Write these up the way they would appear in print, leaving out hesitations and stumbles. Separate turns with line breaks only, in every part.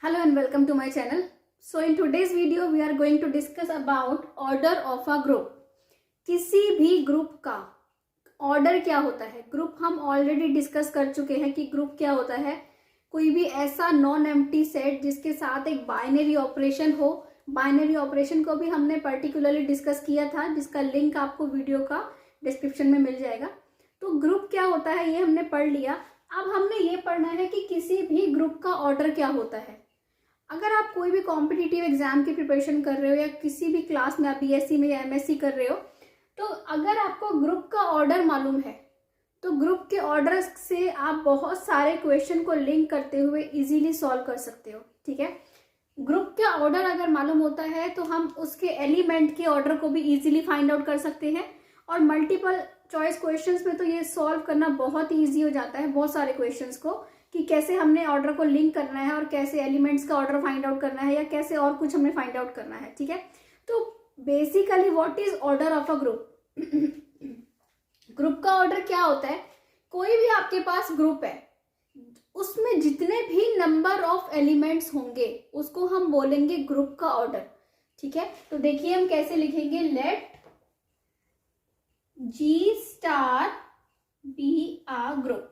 Hello and welcome to my channel. So in today's video we are going to discuss about order of a group. किसी भी group का order क्या होता है. Group हम already discuss कर चुके हैं कि ग्रुप क्या होता है. कोई भी ऐसा नॉन एम्प्टी सेट जिसके साथ एक बाइनरी ऑपरेशन हो. बाइनरी ऑपरेशन को भी हमने पर्टिकुलरली डिस्कस किया था, जिसका लिंक आपको वीडियो का डिस्क्रिप्शन में मिल जाएगा. तो ग्रुप क्या होता है ये हमने पढ़ लिया. अब हमने ये पढ़ना है कि किसी भी ग्रुप का ऑर्डर क्या होता है. अगर आप कोई भी कॉम्पिटिटिव एग्जाम की प्रिपरेशन कर रहे हो या किसी भी क्लास में आप बीएससी में या एमएससी कर रहे हो, तो अगर आपको ग्रुप का ऑर्डर मालूम है तो ग्रुप के ऑर्डर से आप बहुत सारे क्वेश्चन को लिंक करते हुए इजीली सॉल्व कर सकते हो. ठीक है, ग्रुप का ऑर्डर अगर मालूम होता है तो हम उसके एलिमेंट के ऑर्डर को भी इजीली फाइंड आउट कर सकते हैं. और मल्टीपल चॉइस क्वेश्चंस में तो ये सॉल्व करना बहुत ही ईजी हो जाता है, बहुत सारे क्वेश्चंस को, कि कैसे हमने ऑर्डर को लिंक करना है और कैसे एलिमेंट्स का ऑर्डर फाइंड आउट करना है या कैसे और कुछ हमें फाइंड आउट करना है. ठीक है, तो basically what is order of a group. Group का ऑर्डर क्या होता है. कोई भी आपके पास ग्रुप है, उसमें जितने भी नंबर ऑफ एलिमेंट्स होंगे उसको हम बोलेंगे ग्रुप का ऑर्डर. ठीक है, तो देखिए हम कैसे लिखेंगे. Let G star be a group.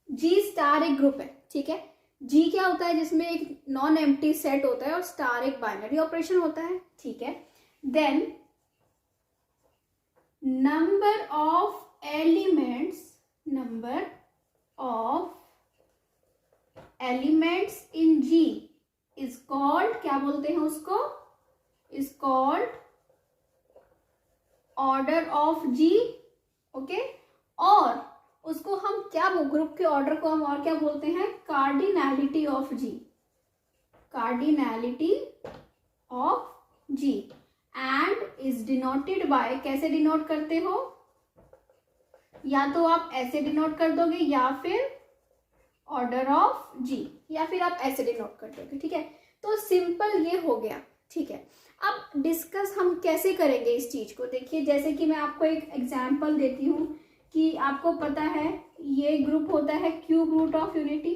G star एक ग्रुप है. ठीक है, जी क्या होता है, जिसमें एक नॉन एम्प्टी सेट होता है और स्टार एक बाइनरी ऑपरेशन होता है. ठीक है, then number of elements in G is called, क्या बोलते हैं उसको, is called order of G. Okay, और उसको हम क्या, ग्रुप के ऑर्डर को हम और क्या बोलते हैं, cardinality of G. Cardinality of G and is denoted by, कैसे डिनोट करते हो, या तो आप ऐसे डिनोट कर दोगे या फिर ऑर्डर ऑफ जी, या फिर आप ऐसे डिनोट कर दोगे. ठीक है, तो सिंपल ये हो गया. ठीक है, अब डिस्कस हम कैसे करेंगे इस चीज को. देखिए, जैसे कि मैं आपको एक एग्जांपल देती हूँ कि आपको पता है ये ग्रुप होता है cube root of unity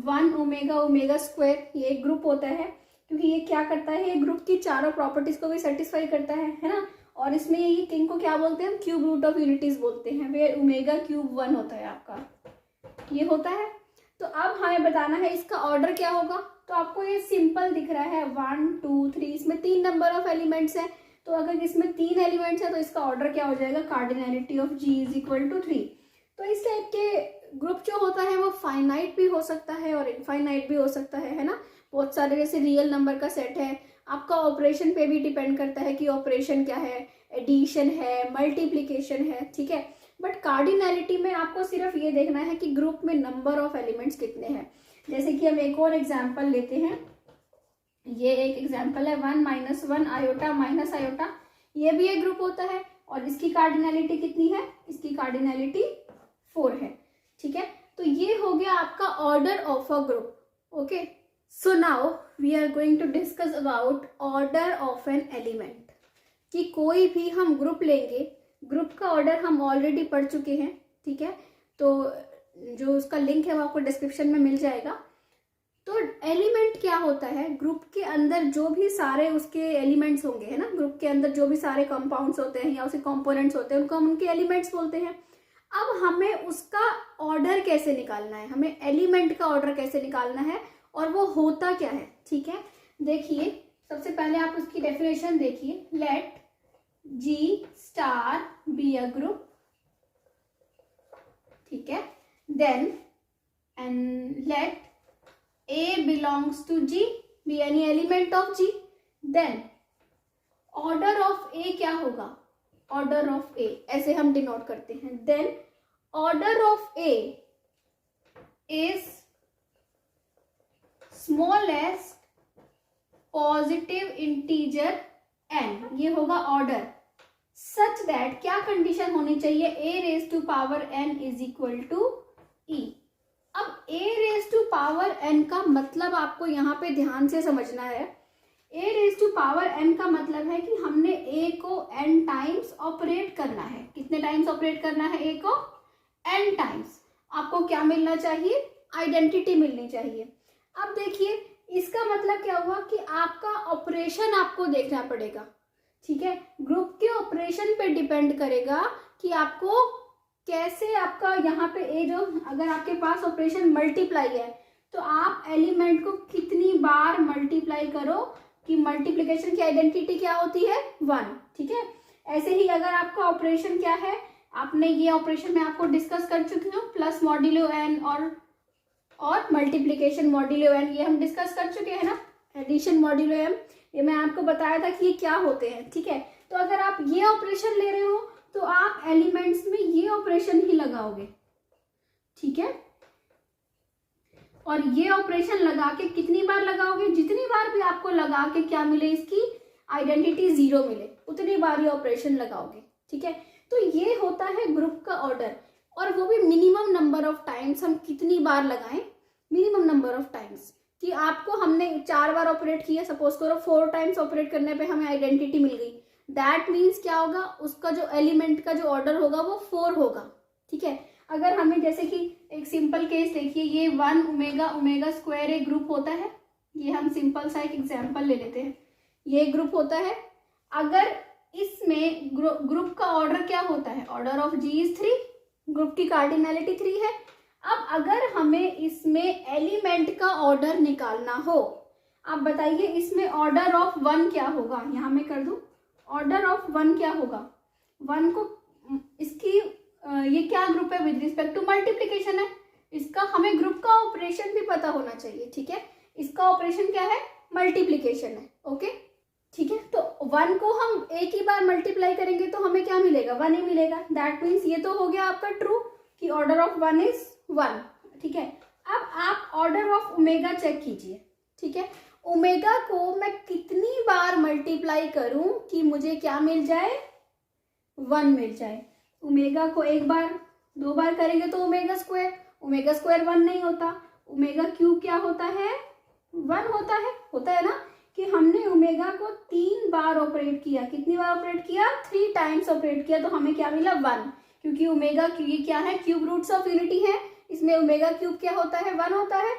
1 omega omega square. ये एक ग्रुप होता है क्योंकि ये क्या करता है, ये ग्रुप की चारों प्रॉपर्टीज को भी सेटिस्फाई करता है ना. और इसमें ये किंग को क्या बोलते हैं, हम क्यूब रूट ऑफ यूनिटीज बोलते हैं. वे ओमेगा क्यूब 1 होता है आपका, ये होता है. तो अब हमें बताना है इसका ऑर्डर क्या होगा. तो आपको ये सिंपल दिख रहा है 1 2 3, इसमें 3 नंबर ऑफ एलिमेंट्स है. तो अगर इसमें 3 एलिमेंट्स है तो इसका ऑर्डर क्या हो जाएगा, cardinality of G is equal to 3. तो इस टाइप के ग्रुप जो होता है वो फाइनाइट भी हो सकता है और इनफाइनाइट भी हो सकता है ना. बहुत सारे जैसे रियल नंबर का सेट है. आपका ऑपरेशन पे भी डिपेंड करता है कि ऑपरेशन क्या है, एडिशन है, मल्टीप्लीकेशन है. ठीक है, बट कार्डिनैलिटी में आपको सिर्फ ये देखना है कि ग्रुप में नंबर ऑफ एलिमेंट्स कितने हैं. जैसे कि हम एक और एग्जाम्पल लेते हैं. ये एक एग्जाम्पल है 1 - 1 आयोटा माइनस आयोटा. ये भी एक ग्रुप होता है और इसकी कार्डिनैलिटी कितनी है, इसकी कार्डिनैलिटी 4 है. ठीक है, तो ये हो गया आपका order of a group. Okay, so now we are going to discuss about order of an element. कि कोई भी हम ग्रुप लेंगे, ग्रुप का ऑर्डर हम ऑलरेडी पढ़ चुके हैं. ठीक है, तो जो उसका लिंक है वो आपको डिस्क्रिप्शन में मिल जाएगा. तो एलिमेंट क्या होता है, ग्रुप के अंदर जो भी सारे उसके एलिमेंट्स होंगे, है ना, ग्रुप के अंदर जो भी सारे कंपाउंड्स होते हैं या उसके कंपोनेंट्स होते हैं उनको हम उनके एलिमेंट्स बोलते हैं. अब हमें उसका ऑर्डर कैसे निकालना है, हमें एलिमेंट का ऑर्डर कैसे निकालना है और वो होता क्या है. ठीक है, देखिए सबसे पहले आप उसकी डेफिनेशन देखिए. Let G star be a group. ठीक है, then and let A belongs to G, be any element of G. Then order of A क्या होगा, order of A ऐसे हम डिनोट करते हैं. Then order of A is smallest positive integer n. ये होगा ऑर्डर such that क्या condition होनी चाहिए, A raised to power n is equal to E. अब a raise to power n का मतलब आपको यहाँ पे ध्यान से समझना है. a raise to power n का मतलब है कि हमने a को n टाइम्स ऑपरेट करना है. कितने टाइम्स ऑपरेट करना है a को, n टाइम्स. आपको क्या मिलना चाहिए, आइडेंटिटी मिलनी चाहिए। अब देखिए इसका मतलब क्या हुआ कि आपका ऑपरेशन आपको देखना पड़ेगा, ठीक है। ग्रुप के ऑपरेशन पे डिपेंड करेगा कि आपको कैसे आपका यहाँ पे ए जो, अगर आपके पास ऑपरेशन मल्टीप्लाई है तो आप एलिमेंट को कितनी बार मल्टीप्लाई करो कि मल्टीप्लिकेशन की आइडेंटिटी क्या होती है 1, ठीक है। ऐसे ही अगर आपका ऑपरेशन क्या है, आपने ये ऑपरेशन में आपको डिस्कस कर चुकी हूँ, प्लस मॉड्यूलो एन और मल्टीप्लिकेशन मॉड्यूलो एन, ये हम डिस्कस कर चुके हैं ना। एडिशन मॉड्यूलो एम, ये मैं आपको बताया था कि ये क्या होते हैं, ठीक है। तो अगर आप ये ऑपरेशन ले रहे हो तो आप एलिमेंट्स में ये ऑपरेशन ही लगाओगे, ठीक है। और ये ऑपरेशन लगा के कितनी बार लगाओगे, जितनी बार भी आपको लगा के क्या मिले, इसकी आइडेंटिटी 0 मिले, उतनी बार ये ऑपरेशन लगाओगे, ठीक है। तो ये होता है ग्रुप का ऑर्डर, और वो भी मिनिमम नंबर ऑफ टाइम्स। हम कितनी बार लगाएं, मिनिमम नंबर ऑफ टाइम्स, कि आपको हमने 4 बार ऑपरेट किया, सपोज करो 4 टाइम्स ऑपरेट करने पे हमें आइडेंटिटी मिल गई, दैट मीन्स क्या होगा, उसका जो एलिमेंट का जो ऑर्डर होगा वो 4 होगा, ठीक है। अगर हमें जैसे कि एक सिंपल केस देखिए, ये 1 ओमेगा ओमेगा स्क्वायर एक ग्रुप होता है, ये हम सिंपल सा एक एग्जाम्पल ले लेते हैं, ये ग्रुप होता है। अगर इसमें ग्रुप का ऑर्डर क्या होता है, order of G is 3, group की कार्डिनैलिटी 3 है। अब अगर हमें इसमें एलिमेंट का ऑर्डर निकालना हो, आप बताइए इसमें ऑर्डर ऑफ 1 क्या होगा, यहां मैं कर दूं, ऑर्डर ऑफ 1 क्या होगा, 1 को इसकी ये क्या ग्रुप है विद रिस्पेक्ट टू मल्टीप्लीकेशन है, इसका हमें ग्रुप का ऑपरेशन भी पता होना चाहिए, ठीक है। इसका ऑपरेशन क्या है, मल्टीप्लीकेशन है, ओके, ठीक है। तो 1 को हम एक ही बार मल्टीप्लाई करेंगे तो हमें क्या मिलेगा, 1 ही मिलेगा। दैट मीन्स ये तो हो गया आपका ट्रू कि ऑर्डर ऑफ 1 इज 1, ठीक है। अब आप ऑर्डर ऑफ ओमेगा चेक कीजिए, ठीक है। ओमेगा को मैं कितनी बार मल्टीप्लाई करूं कि मुझे क्या मिल जाए, 1 मिल जाए। ओमेगा को 1 बार 2 बार करेंगे तो ओमेगा स्क्वायर 1 नहीं होता, ओमेगा क्यूब क्या होता है, 1 होता है ना, कि हमने ओमेगा को 3 बार ऑपरेट किया, कितनी बार ऑपरेट किया, 3 टाइम्स ऑपरेट किया, तो हमें क्या मिला 1, क्योंकि ओमेगा ये क्या है, क्यूब रूट्स ऑफ यूनिटी है, इसमें ओमेगा क्यूब क्या होता है, 1 होता है।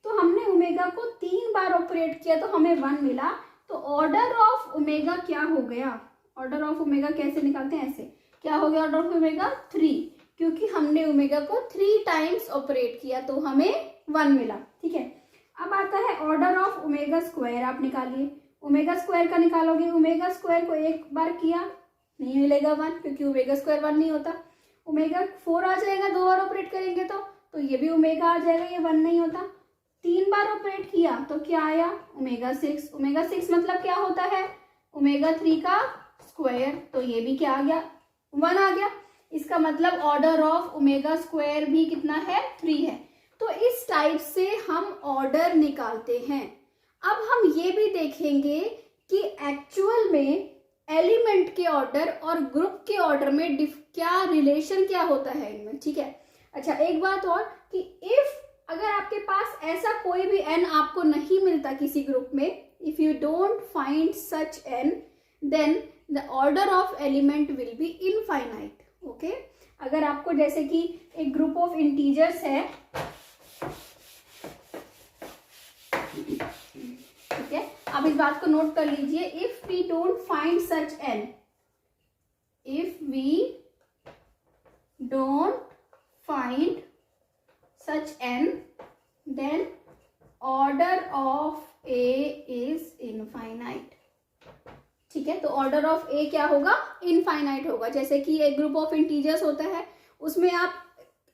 तो हमने ओमेगा को 3 बार ऑपरेट किया तो हमें 1 मिला। तो ऑर्डर ऑफ ओमेगा क्या हो गया, ऑर्डर ऑफ ओमेगा कैसे निकालते हैं, ऐसे क्या हो गया, ऑर्डर ऑफ ओमेगा 3, क्योंकि हमने ओमेगा को 3 टाइम्स ऑपरेट किया तो हमें 1 मिला, ठीक है। अब आता है ऑर्डर ऑफ ओमेगा स्क्वायर, आप निकालिए, ओमेगा स्क्वायर का निकालोगे, ओमेगा स्क्वायर को 1 बार किया नहीं मिलेगा 1, क्योंकि ओमेगा स्क्वायर 1 नहीं होता। ओमेगा 4 आ जाएगा, 2 बार ऑपरेट करेंगे तो ये भी ओमेगा आ जाएगा, ये 1 नहीं होता। 3 बार ऑपरेट किया तो क्या आया, ओमेगा 6, ओमेगा 6 मतलब क्या होता है, ओमेगा 3 का स्क्वायर, तो ये भी क्या आ गया, 1 आ गया। इसका मतलब ऑर्डर ऑफ ओमेगा स्क्वायर भी कितना है, 3 है। तो इस टाइप से हम ऑर्डर निकालते हैं। अब हम ये भी देखेंगे कि एक्चुअल में एलिमेंट के ऑर्डर और ग्रुप के ऑर्डर में क्या रिलेशन क्या होता है इनमें, ठीक है। अच्छा एक बात और कि इफ अगर आपके पास ऐसा कोई भी n आपको नहीं मिलता किसी ग्रुप में, if you don't find such n, then the order of element will be infinite, okay. अगर आपको जैसे कि एक ग्रुप ऑफ इंटीजर्स है, ठीक है, आप इस बात को नोट कर लीजिए, if we don't find such n, if we don't find such n, then order of a is infinite, ठीक है। तो ऑर्डर ऑफ ए क्या होगा, इनफाइनाइट होगा। जैसे कि एक ग्रुप ऑफ इंटीजर्स होता है, उसमें आप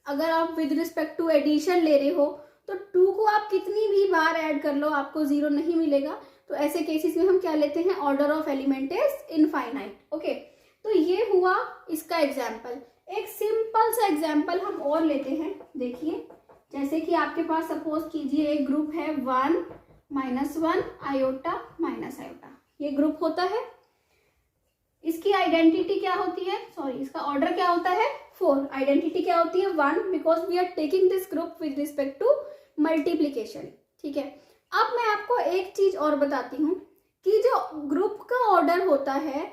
अगर आप विद रिस्पेक्ट टू एडिशन ले रहे हो तो 2 को आप कितनी भी बार ऐड कर लो आपको 0 नहीं मिलेगा। तो ऐसे केसेस में हम क्या लेते हैं, order of element is infinite, okay. तो ये हुआ इसका एग्जाम्पल। एक सिंपल सा एग्जाम्पल हम और लेते हैं, देखिए जैसे कि आपके पास सपोज कीजिए एक ग्रुप है 1 -1 आयोटा माइनस आयोटा, ये ग्रुप होता है। इसकी आइडेंटिटी क्या होती है, सॉरी इसका ऑर्डर क्या होता है, 4, आइडेंटिटी क्या होती है 1, because we are taking this group with respect to multiplication, ठीक है। अब मैं आपको एक चीज और बताती हूँ कि जो ग्रुप का ऑर्डर होता है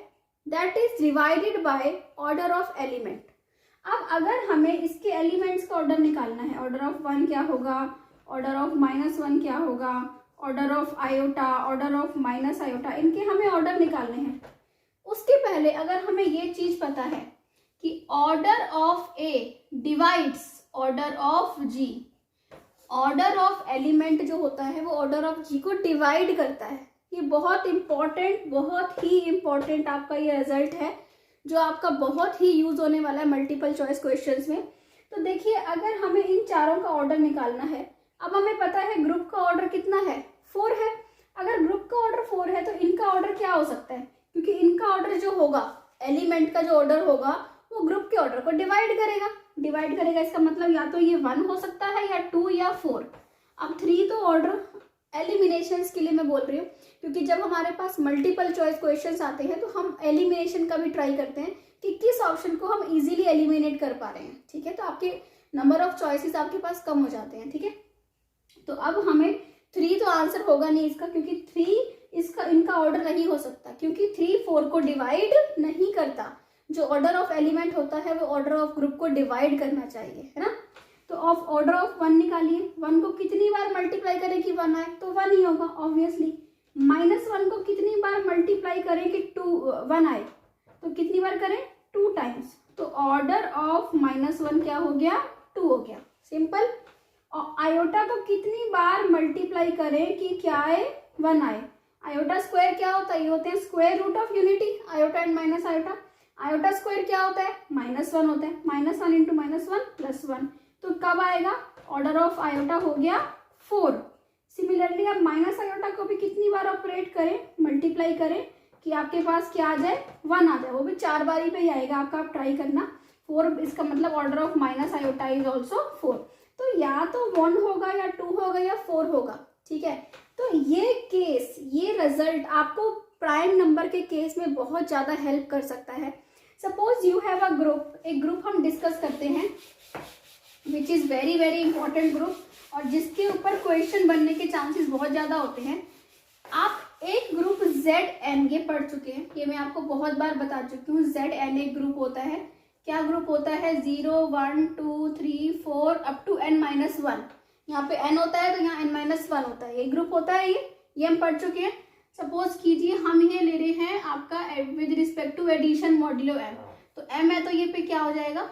that is divided by order of element. अब अगर हमें इसके एलिमेंट्स का ऑर्डर निकालना है, ऑर्डर ऑफ 1 क्या होगा, ऑर्डर ऑफ -1 क्या होगा, order of iota, order of minus iota, इनके हमें ऑर्डर निकालने हैं। उसके पहले अगर हमें ये चीज पता है कि order of a divides order of G, order of element जो होता है वो ऑर्डर ऑफ जी को डिवाइड करता है। ये बहुत इंपॉर्टेंट, बहुत ही इंपॉर्टेंट आपका ये रिजल्ट है जो आपका बहुत ही यूज होने वाला है मल्टीपल चॉइस क्वेश्चंस में। तो देखिए, अगर हमें इन चारों का ऑर्डर निकालना है, अब हमें पता है ग्रुप का ऑर्डर कितना है, 4 है। अगर ग्रुप का ऑर्डर 4 है तो इनका ऑर्डर क्या हो सकता है, क्योंकि इनका ऑर्डर जो होगा, एलिमेंट का जो ऑर्डर होगा वो ग्रुप के ऑर्डर को डिवाइड करेगा। इसका मतलब या तो ये 1 हो सकता है या 2 या 4। अब 3 तो ऑर्डर एलिमिनेशन के लिए मैं बोल रही हूँ, क्योंकि जब हमारे पास मल्टीपल चॉइस क्वेश्चंस आते हैं तो हम एलिमिनेशन का भी ट्राई करते हैं कि किस ऑप्शन को हम इजीली एलिमिनेट कर पा रहे हैं। ठीक है, तो आपके नंबर ऑफ चॉइसेस आपके पास कम हो जाते हैं। ठीक है, तो अब हमें 3 तो आंसर होगा नहीं इसका, क्योंकि 3 इनका ऑर्डर नहीं हो सकता, क्योंकि 3 4 को डिवाइड नहीं करता। जो ऑर्डर ऑफ एलिमेंट होता है वो ऑर्डर ऑफ ग्रुप को डिवाइड करना चाहिए, है ना। तो ऑफ ऑर्डर ऑफ 1 निकालिए, 1 को कितनी बार मल्टीप्लाई करें कि 1 आए, तो 1 ही होगा ऑब्वियसली। -1 को कितनी बार मल्टीप्लाई करें कि 1 आए, तो कितनी बार करें, 2 टाइम्स। तो ऑर्डर ऑफ -1 क्या हो गया, 2 हो गया, सिंपल। और आयोटा को कितनी बार मल्टीप्लाई करें कि क्या आए, 1 आए। आयोटा स्क्वायर क्या होता है, ये होते हैं square root of unity, iota and minus iota. Iota square क्या होता है, -1 होता है, -1 इंटू -1 +1। तो कब आएगा, ऑर्डर ऑफ आयोटा हो गया 4। सिमिलरली आप माइनस आयोटा को भी कितनी बार ऑपरेट करें, मल्टीप्लाई करें कि आपके पास क्या आ जाए, 1 आ जाए। वो भी 4 बारी पे ही आएगा आपका, आप ट्राई करना। 4, इसका मतलब order of minus iota is also 4। तो या तो 1 होगा या 2 होगा या 4 होगा। ठीक है, तो ये केस, ये रिजल्ट आपको प्राइम नंबर के केस में बहुत ज्यादा हेल्प कर सकता है। Suppose you have a group, एक ग्रुप हम डिस्कस करते हैं which is very very important group, और जिसके ऊपर क्वेश्चन बनने के चांसेस बहुत ज्यादा होते हैं। आप एक ग्रुप ZN, ये पढ़ चुके हैं, ये मैं आपको बहुत बार बता चुकी हूँ। ZN एक ग्रुप होता है, क्या ग्रुप होता है, 0 1 2 3 4 अप टू n-1। यहाँ पे n होता है तो यहाँ n-1 होता है, ये ग्रुप होता है। ये हम पढ़ चुके हैं। सपोज कीजिए हम ये ले रहे हैं आपका with respect to addition modulo m, तो m है तो ये पे क्या हो जाएगा,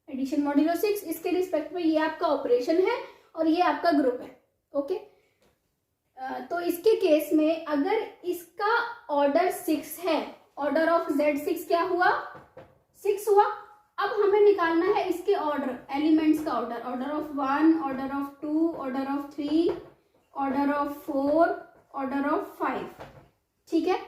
एडिशन मॉड्यूलो 6। इसके रिस्पेक्ट में ये आपका ऑपरेशन है और ये आपका ग्रुप है। ओके, तो इसके केस में अगर इसका ऑर्डर 6 है, ऑर्डर ऑफ Z6 क्या हुआ, 6 हुआ। अब हमें निकालना है इसके ऑर्डर, एलिमेंट्स का order, order of 1, order of 2, order of 3, order of 4, order of 5। ठीक है,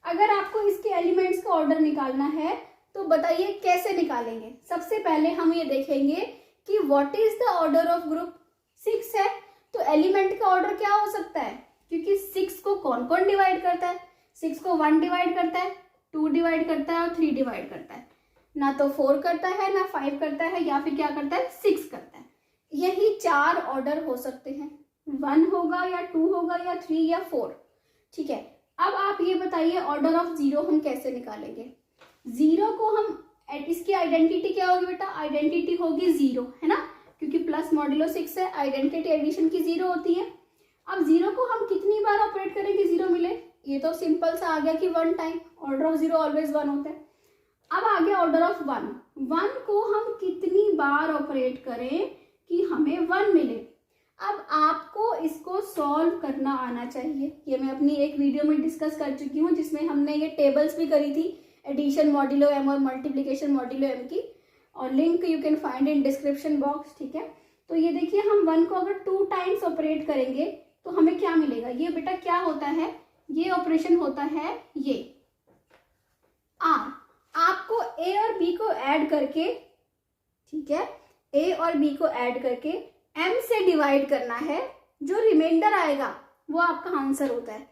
अगर आपको इसके एलिमेंट्स का ऑर्डर निकालना है तो बताइए कैसे निकालेंगे। सबसे पहले हम ये देखेंगे कि what is the order of group. 6 है तो एलिमेंट का ऑर्डर क्या हो सकता है, क्योंकि 6 को कौन कौन डिवाइड करता है, 6 को 1 डिवाइड करता है, 2 डिवाइड करता है और 3 डिवाइड करता है। ना तो 4 करता है, ना 5 करता है, या फिर क्या करता है, 6 करता है। यही 4 ऑर्डर हो सकते हैं, 1 होगा या 2 होगा या 3 या 4। ठीक है, अब आप ये बताइए ऑर्डर ऑफ 0 हम कैसे निकालेंगे। 0 को हम, इसकी आइडेंटिटी क्या होगी बेटा, आइडेंटिटी होगी 0, है ना, क्योंकि प्लस मॉड्यूलो 6 है, आइडेंटिटी एडिशन की 0 होती है। अब 0 को हम कितनी बार ऑपरेट करें कि 0 मिले, ये तो सिंपल सा आ गया कि 1 टाइम, ऑर्डर ऑफ 0 ऑलवेज 1 होता है। अब आ गया ऑर्डर ऑफ 1, 1 को हम कितनी बार ऑपरेट करें कि हमें 1 मिले। अब आपको इसको सॉल्व करना आना चाहिए, ये मैं अपनी एक वीडियो में डिस्कस कर चुकी हूँ जिसमें हमने ये टेबल्स भी करी थी, एडिशन मॉड्यूलो m और मल्टीप्लिकेशन मॉड्यूलो m की, और link you can find in description box. ठीक है, तो ये देखिए हम 1 को अगर 2 टाइम्स ऑपरेट करेंगे तो हमें क्या मिलेगा, ये बेटा क्या होता है, ये ऑपरेशन होता है ये R। आपको A और B को ऐड करके, ठीक है, A और B को ऐड करके M से डिवाइड करना है, जो रिमाइंडर आएगा वो आपका आंसर होता है।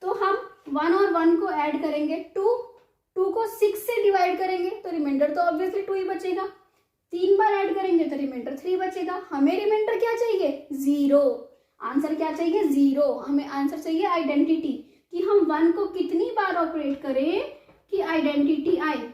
तो हम 1 और 1 को ऐड करेंगे, 2 को 6 से डिवाइड करेंगे तो रिमाइंडर तो ऑब्वियसली 2 ही बचेगा। 3 बार ऐड करेंगे तो रिमाइंडर 3 बचेगा। हमें रिमाइंडर क्या चाहिए, 0। आंसर क्या चाहिए, 0। हमें आंसर चाहिए आइडेंटिटी, कि हम 1 को कितनी बार ऑपरेट करें कि आइडेंटिटी आए।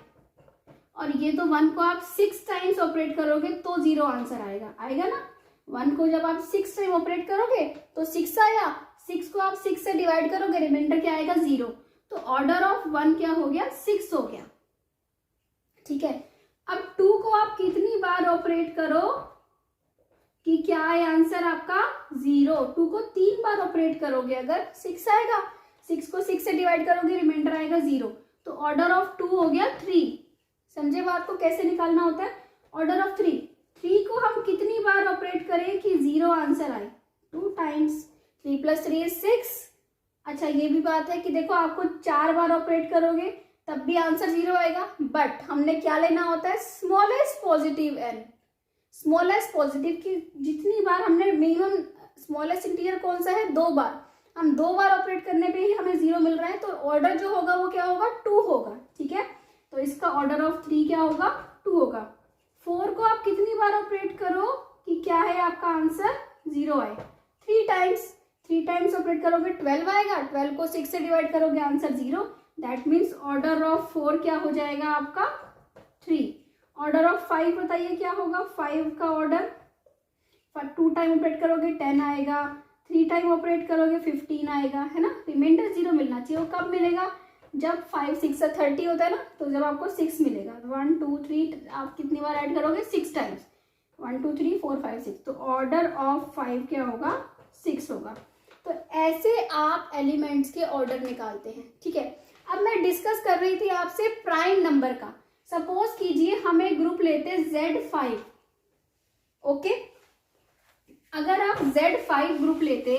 और ये तो 1 को आप 6 टाइम्स ऑपरेट करोगे तो 0 आंसर आएगा, आएगा ना। 1 को जब आप 6 टाइम ऑपरेट करोगे तो 6 आया, 6 को आप 6 से डिवाइड करोगे, रिमाइंडर क्या आएगा 0। तो ऑर्डर ऑफ 1 क्या हो गया 6 हो गया, ठीक है। अब 2 को आप कितनी बार ऑपरेट करो कि क्या है आंसर आपका 0। 2 को 3 बार ऑपरेट करोगे, अगर 6 आएगा, 6 को 6 से डिवाइड करोगे, रिमाइंडर आएगा 0। तो ऑर्डर ऑफ 2 हो गया 3। समझे बात को कैसे निकालना होता है। ऑर्डर ऑफ 3 को हम कितनी बार ऑपरेट करें कि 0 आंसर आए, 2 टाइम्स। 3 + 3 = 6। अच्छा ये भी बात है कि देखो आपको 4 बार ऑपरेट करोगे तब भी आंसर 0 आएगा, बट हमने क्या लेना होता है smallest positive n। Smallest positive की जितनी बार हमने मिनिमम, स्मॉलेस्ट इंटीजर कौन सा है 2 बार, हम 2 बार ऑपरेट करने पे ही हमें 0 मिल रहा है, तो ऑर्डर जो होगा वो क्या होगा 2 होगा, ठीक है। तो इसका ऑर्डर ऑफ 3 क्या होगा 2 होगा। 4 को आप कितनी बार ऑपरेट करो कि क्या है आपका आंसर 0 आए, 3 टाइम्स। 3 टाइम्स ऑपरेट करोगे 12 आएगा, 12 को 6 से डिवाइड करोगे answer 0। That means order of 4 क्या हो जाएगा आपका 3। ऑर्डर ऑफ 5 बताइए क्या होगा, 5 का ऑर्डर 2 टाइम ऑपरेट करोगे 10 आएगा, 3 टाइम ऑपरेट करोगे 15 आएगा, है ना। रिमाइंडर 0 मिलना चाहिए, वो कब मिलेगा जब 5 6 से 30 होता है ना, तो जब आपको 6 मिलेगा। 1 2 3 आप कितनी बार ऐड करोगे 6 टाइम्स, 1 2 3 4 5 6, तो ऑर्डर ऑफ 5 क्या होगा 6 होगा। तो ऐसे आप एलिमेंट्स के ऑर्डर निकालते हैं, ठीक है। अब मैं डिस्कस कर रही थी आपसे प्राइम नंबर का। सपोज कीजिए हमें ग्रुप लेते Z5, ओके। अगर आप Z5 ग्रुप लेते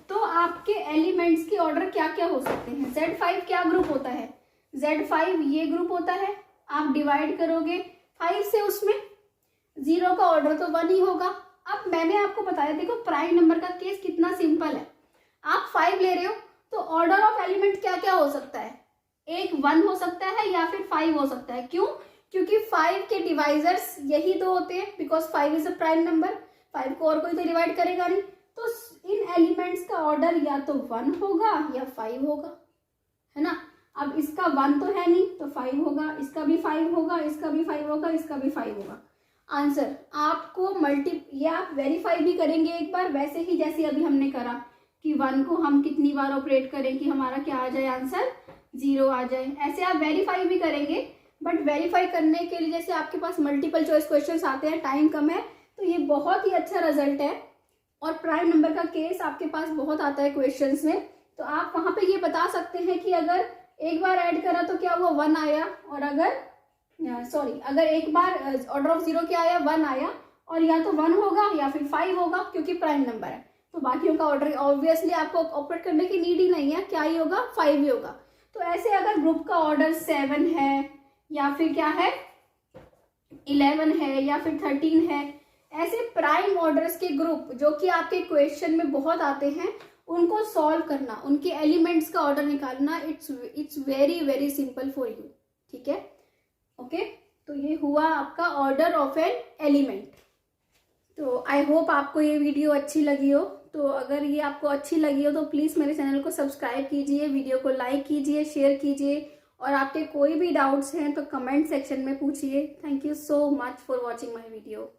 तो आपके एलिमेंट्स के ऑर्डर क्या क्या हो सकते हैं। Z5 क्या ग्रुप होता है, Z5 ये ग्रुप होता है। आप डिवाइड करोगे 5 से, उसमें 0 का ऑर्डर तो 1 ही होगा। अब मैंने आपको बताया, देखो प्राइम नंबर का केस कितना सिंपल है। आप 5 ले रहे हो तो ऑर्डर ऑफ एलिमेंट क्या क्या हो सकता है, एक 1 हो सकता है या फिर 5 हो सकता है। क्यों, क्योंकि 5 के डिवाइजर्स यही 2 होते हैं, because 5 is a prime number. 5 को और कोई तो डिवाइड करेगा नहीं, तो इन एलिमेंट्स का ऑर्डर या तो 1 होगा या 5 होगा, है ना। अब इसका 1 तो है नहीं तो 5 होगा, इसका भी 5 होगा, इसका भी 5 होगा, इसका भी 5 होगा। आंसर आपको या आप वेरीफाई भी करेंगे एक बार, वैसे ही जैसे अभी हमने करा कि 1 को हम कितनी बार ऑपरेट करें कि हमारा क्या आ जाए आंसर 0 आ जाए, ऐसे आप वेरीफाई भी करेंगे। बट वेरीफाई करने के लिए जैसे आपके पास मल्टीपल चॉइस क्वेश्चंस आते हैं, टाइम कम है, तो ये बहुत ही अच्छा रिजल्ट है। और प्राइम नंबर का केस आपके पास बहुत आता है क्वेश्चंस में, तो आप वहां पे ये बता सकते हैं कि अगर एक बार ऐड करा तो क्या हुआ 1 आया, और अगर एक बार ऑर्डर ऑफ 0 क्या आया 1 आया, और या तो 1 होगा या फिर 5 होगा क्योंकि प्राइम नंबर है। तो बाकियों का ऑर्डर ऑब्वियसली आपको ऑपरेट करने की नीड ही नहीं है, क्या ही होगा 5 ही होगा। तो ऐसे अगर ग्रुप का ऑर्डर 7 है या फिर क्या है 11 है या फिर 13 है, ऐसे प्राइम ऑर्डर्स के ग्रुप जो कि आपके क्वेश्चन में बहुत आते हैं, उनको सॉल्व करना, उनके एलिमेंट्स का ऑर्डर निकालना, it's very very simple for you, ठीक है। ओके, तो ये हुआ आपका ऑर्डर ऑफ एन एलिमेंट। तो आई होप आपको ये वीडियो अच्छी लगी हो। तो अगर ये आपको अच्छी लगी हो तो प्लीज़ मेरे चैनल को सब्सक्राइब कीजिए, वीडियो को लाइक कीजिए, शेयर कीजिए, और आपके कोई भी डाउट्स हैं तो कमेंट सेक्शन में पूछिए। Thank you so much for watching my video.